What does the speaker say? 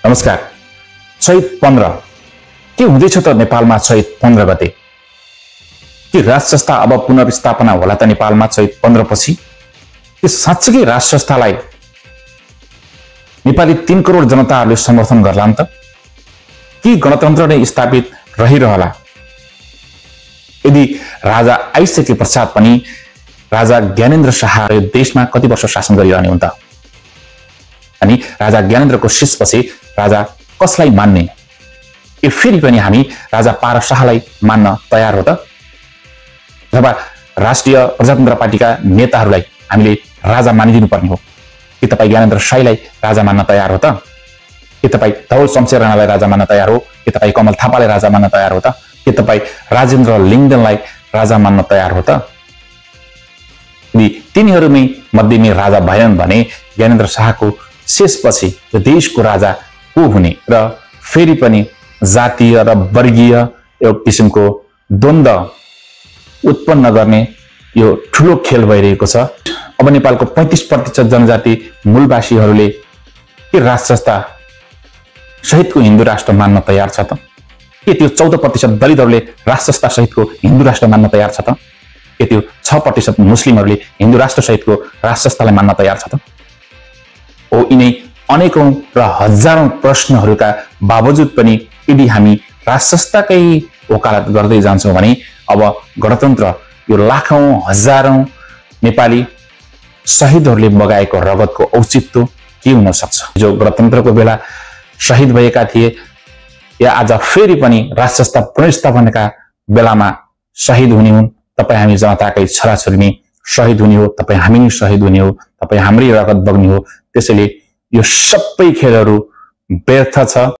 नमस्कार। चैत 15 के हुँदैछ त नेपालमा चैत 15 गते? के राष्ट्र संस्था अब पुनर्स्थापना होला त नेपालमा चैत 15 पछि? के साँच्चै राष्ट्र संस्थालाई नेपाली 3 करोड जनताहरूले समर्थन गर्लान् त? कि गणतन्त्र नै स्थापित रहिरहला? यदि राजा आइसके पश्चात पनि राजा ज्ञानेन्द्र शाहले देशमा कति वर्ष शासन गरिरहने हुन् त? अनि राजा ज्ञानेन्द्रको शीर्षपछि राजा कसलाई मान्ने? के फेरि पनि हामी राजा पारस शाहलाई मान्न तयार हो त? अथवा राष्ट्रिय प्रजातन्त्र पार्टीका नेताहरूलाई हामीले राजा मानिदिनु पर्ने हो? के तपाईँ ज्ञानेन्द्र शाहीलाई राजा मान्न तयार हो त? के तपाईँ धवल शमशेर राणालाई राजा मान्न तयार हो? के तपाईँ कमल थापालाई राजा मान्न तयार हो त? के तपाईँ राजेन्द्र लिङ्गदेनलाई राजा मान्न तयार हो त? यदि तिनीहरूमै मध्येमै राजा भएनन् भने ज्ञानेन्द्र शाहको शेषपछि यो देशको राजा को हुने र फेरि पनि जातीय र वर्गीय एउटा किसिमको द्वन्द्व उत्पन्न गर्ने यो ठुलो खेल भइरहेको छ। अब नेपालको 35% जनजाति मूलवासीहरूले के राष्ट्र संस्था सहितको हिन्दू राष्ट्र मान्न तयार छ त? के त्यो 14% दलितहरूले राष्ट्र संस्था सहितको हिन्दू राष्ट्र मान्न तयार छ त? के त्यो 6% मुस्लिमहरूले हिन्दू राष्ट्र सहितको राष्ट्र संस्थालाई मान्न तयार छ त? ओ यिनै अनेकौं र हजारौं प्रश्नहरूका बावजुद पनि यदि हामी राष्ट्र संस्थाकै वकालत गर्दै जान्छौँ भने अब गणतन्त्र यो लाखौं हजारौं नेपाली शहीदहरूले बगाएको रगतको औचित्य के हुन सक्छ? जो गणतन्त्रको बेला शहीद भएका थिए या आज फेरि पनि राष्ट्र संस्था पुनर्स्थापनाका बेलामा शहीद हुने हुन्। तपाईँ हामी जनताकै छोराछोरी नै शहीद हुने हो, तपाईँ हामी नै शहीद हुने हो, तपाईँ हाम्रै रगत बग्ने हो। त्यसैले यो सबै खेलहरू व्यर्थ छ।